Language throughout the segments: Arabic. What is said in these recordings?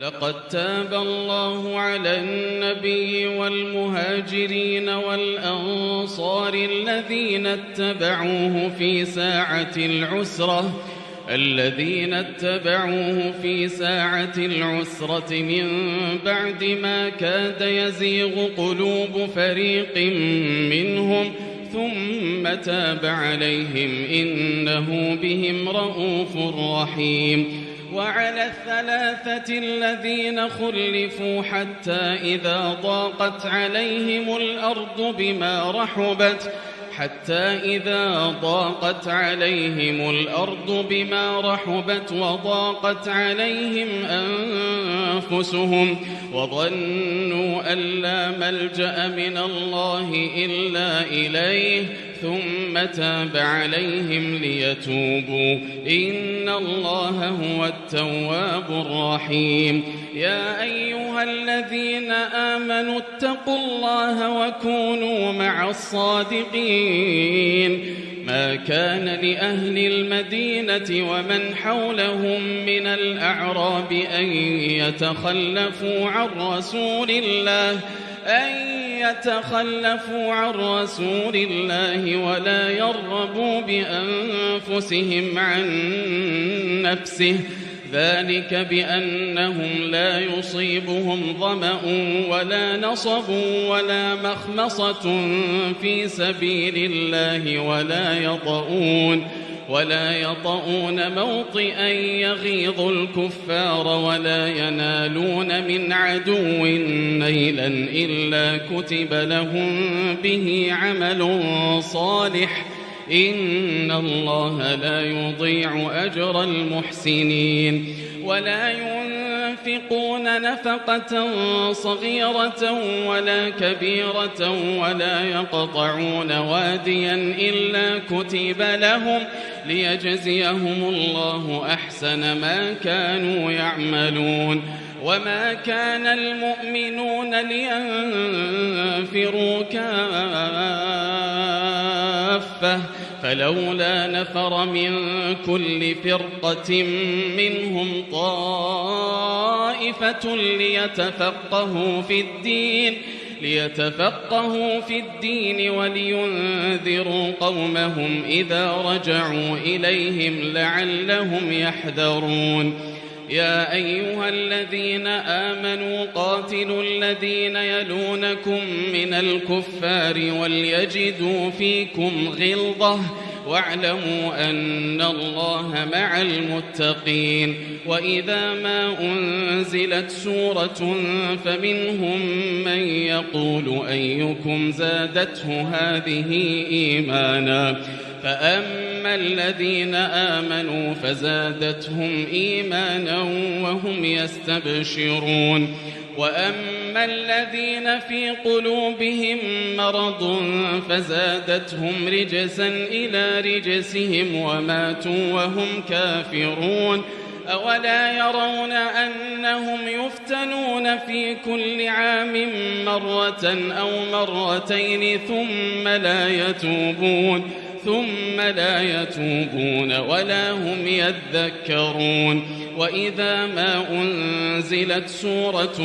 لقد تاب الله على النبي والمهاجرين والأنصار الذين اتبعوه في ساعة العسرة من بعد ما كاد يزيغ قلوب فريق منهم ثم تاب عليهم إنه بهم رءوف رحيم. وعلى الثلاثة الذين خلفوا حتى إذا ضاقت عليهم الأرض بما رحبت وضاقت عليهم أنفسهم وظنوا أن لا ملجأ من الله إلا إليه ثم تاب عليهم ليتوبوا إن الله هو التواب الرحيم. يا أيها الذين آمنوا اتقوا الله وكونوا مع الصادقين. ما كان لأهل المدينة ومن حولهم من الأعراب أن يتخلفوا عن رسول الله ولا يرغبوا بأنفسهم عن نفسه، ذلك بأنهم لا يصيبهم ظمأ ولا نصب ولا مخمصة في سبيل الله ولا يطؤون موطئا يغيظ الكفار ولا ينالون من عدو نيلا إلا كتب لهم به عمل صالح إن الله لا يضيع أجر المحسنين. ولا ينفقون نفقة صغيرة ولا كبيرة ولا يقطعون واديا إلا كتب لهم ليجزيهم الله أحسن ما كانوا يعملون. وما كان المؤمنون لينفروا كافة فلولا نفر من كل فرقة منهم طائفة ليتفقهوا في الدين ولينذروا قومهم إذا رجعوا إليهم لعلهم يحذرون. يا أيها الذين آمنوا قاتلوا الذين يلونكم من الكفار وليجدوا فيكم غلظة واعلموا أن الله مع المتقين. وإذا ما أنزلت سورة فمنهم من يقول أيكم زادته هذه إيمانا فأما الذين آمنوا فزادتهم إيمانا وهم يستبشرون. وأما الذين في قلوبهم مرض فزادتهم رجسا إلى رجسهم وماتوا وهم كافرون. أولا يرون أنهم يفتنون في كل عام مرة أو مرتين ثم لا يتوبون ولا هم يذكرون. وإذا ما أنزلت سورة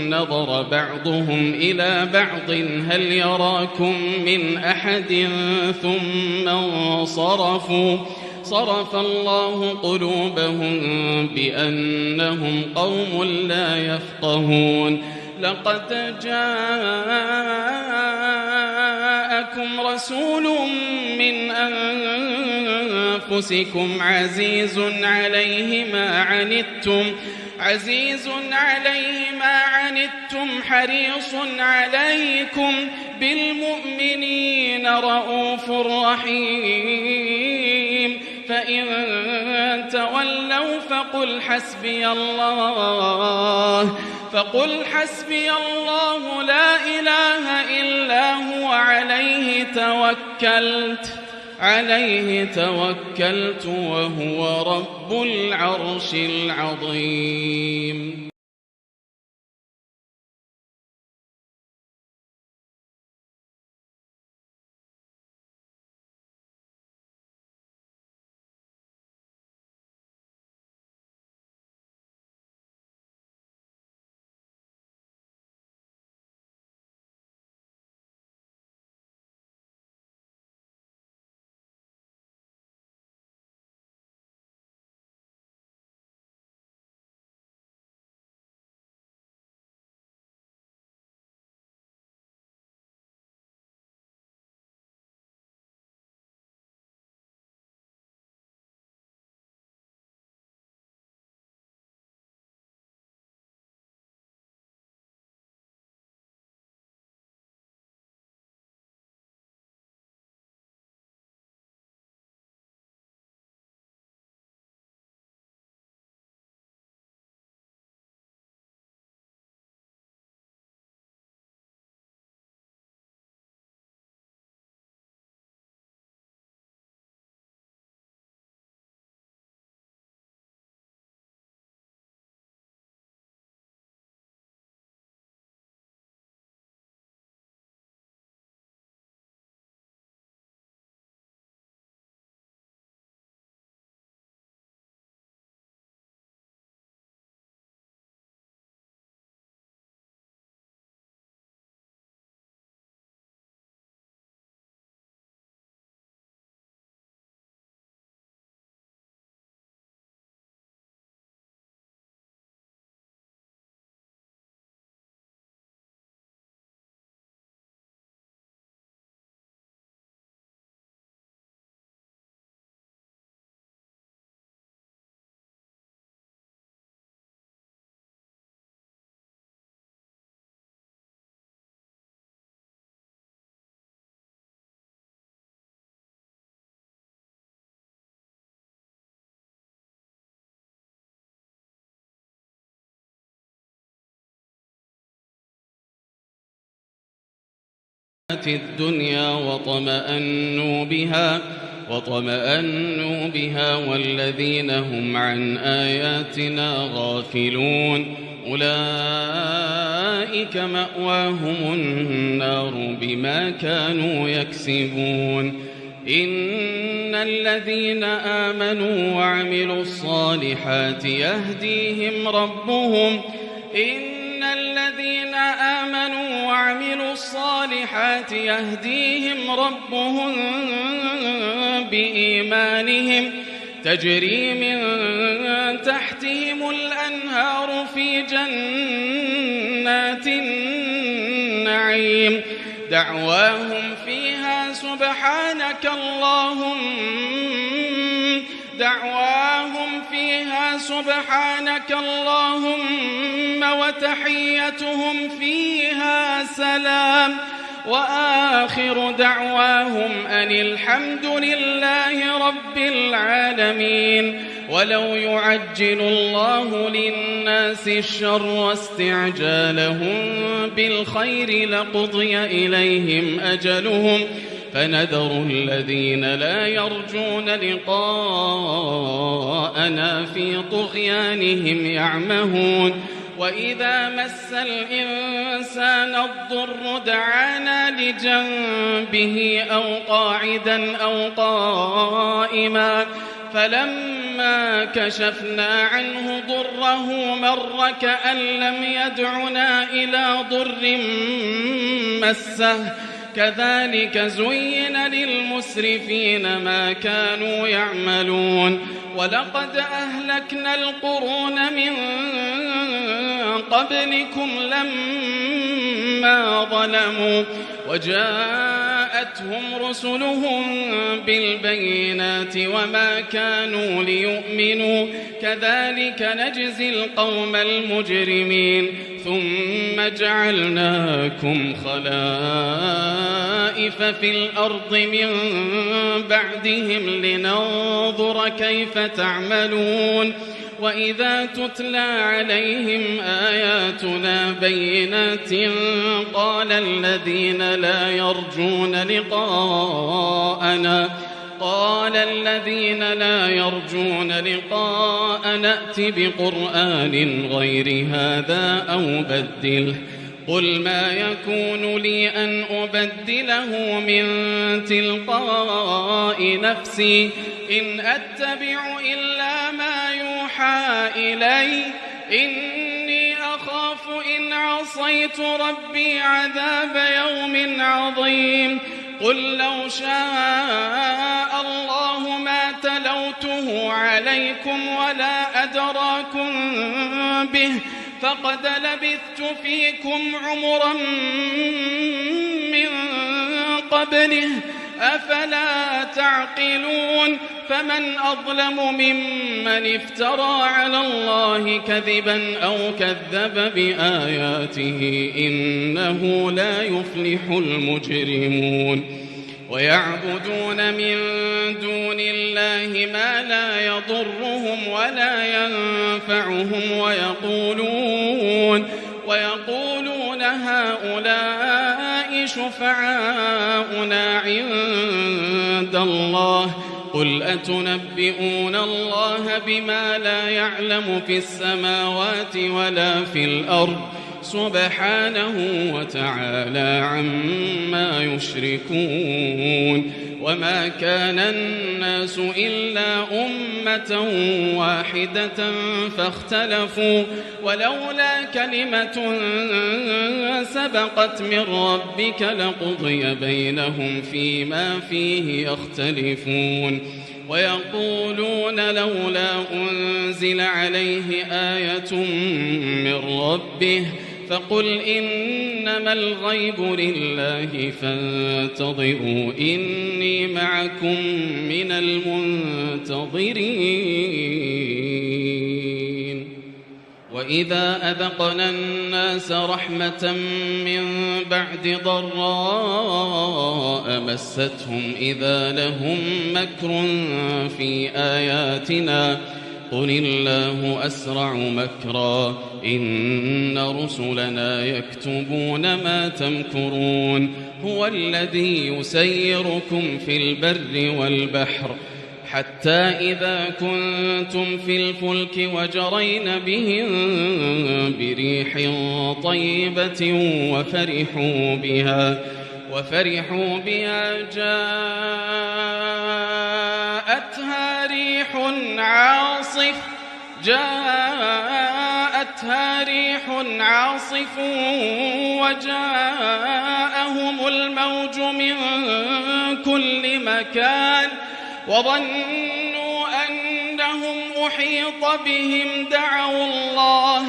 نظر بعضهم إلى بعض هل يراكم من أحد ثم انصرفوا صرف الله قلوبهم بأنهم قوم لا يفقهون. لقد جاءكم رسول من أنفسكم عزيز عليه ما عنتم حريص عليكم بالمؤمنين رءوف رحيم. فإن تولوا فقل حسبي الله لا إله إلا هو عليه توكلت وهو رب العرش العظيم. الدنيا وطمأنوا بها والذين هم عن آياتنا غافلون أولئك مأواهم النار بما كانوا يكسبون إن الذين آمنوا وعملوا الصالحات يهديهم ربهم بإيمانهم تجري من تحتهم الأنهار في جنات النعيم دعواهم فيها سبحانك اللهم وتحيتهم فيها سلام وآخر دعواهم أن الحمد لله رب العالمين ولو يعجل الله للناس الشر واستعجالهم بالخير لقضي إليهم أجلهم فنذر الذين لا يرجون لقاءنا في طغيانهم يعمهون وإذا مس الإنسان الضر دعانا لجنبه أو قاعدا أو قائما فلما كشفنا عنه ضره مر كأن لم يدعنا إلى ضر مسه كذلك زين للمسرفين ما كانوا يعملون ولقد أهلكنا القرون من قبلكم لما ظلموا وجاءتهم رسلهم بالبينات وما كانوا ليؤمنوا كذلك نجزي القوم المجرمين ثم جعلناكم خلائف في الأرض من بعدهم لننظر كيف تعملون وإذا تتلى عليهم آياتنا بينات قال الذين لا يرجون لقاءنا ائت بقرآن غير هذا أو بدله قل ما يكون لي أن أبدله من تلقاء نفسي إن أتبع إلا ما يوحى إلي إني أخاف إن عصيت ربي عذاب يوم عظيم قل لو شاء الله ما تلوته عليكم ولا أدراكم به فقد لبثت فيكم عمرا من قبله أفلا تعقلون فمن أظلم ممن افترى على الله كذبا أو كذب بآياته إنه لا يفلح المجرمون ويعبدون من دون الله ما لا يضرهم ولا ينفعهم ويقولون هؤلاء شفعاؤنا عند الله قل أتنبئون الله بما لا يعلم في السماوات ولا في الأرض سبحانه وتعالى عما يشركون وما كان الناس إلا أمة واحدة فاختلفوا ولولا كلمة سبقت من ربك لقضي بينهم فيما فيه يختلفون ويقولون لولا أنزل عليه آية من ربه فقل إنما الغيب لله فانتظروا إني معكم من المنتظرين وإذا أذقنا الناس رحمة من بعد ضراء مستهم إذا لهم مكر في آياتنا قل الله أسرع مكرا إن رسلنا يكتبون ما تمكرون هو الذي يسيركم في البر والبحر حتى إذا كنتم في الفلك وجرين بهم بريح طيبة وفرحوا بها جاءتها ريح عاصف وجاءهم الموج من كل مكان وظنوا أنهم أحيط بهم دعوا الله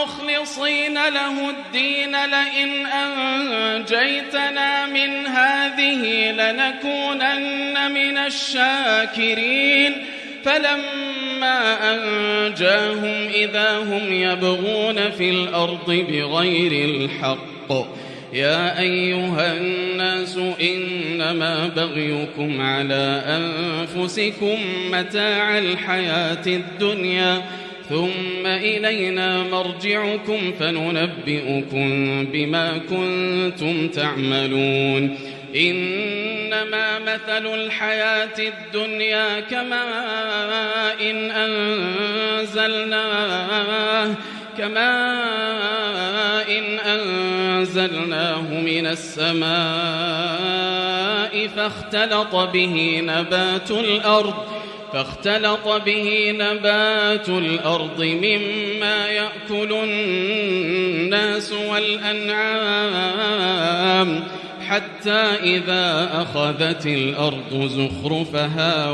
مخلصين له الدين لئن أنجيتنا من هذه لنكونن من الشاكرين فلما أنجاهم إذا هم يبغون في الأرض بغير الحق يا أيها الناس إنما بغيكم على أنفسكم متاع الحياة الدنيا ثم إلينا مرجعكم فننبئكم بما كنتم تعملون إنما مثل الحياة الدنيا كماء إن أنزلناه من السماء فاختلط به نبات الأرض مما يأكل الناس والأنعام حتى إذا أخذت الأرض زخرفها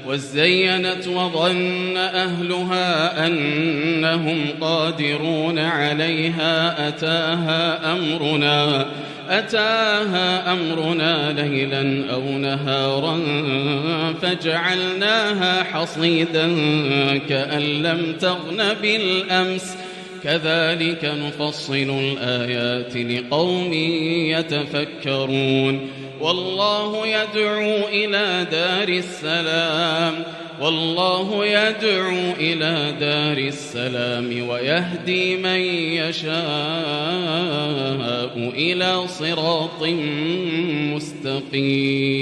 وزينت وظن أهلها أنهم قادرون عليها أتاها أمرنا ليلا أو نهارا فجعلناها حصيدا كأن لم تغن بالأمس كذلك نفصل الآيات لقوم يتفكرون والله يدعو إلى دار السلام ويهدي من يشاء إلى صراط مستقيم.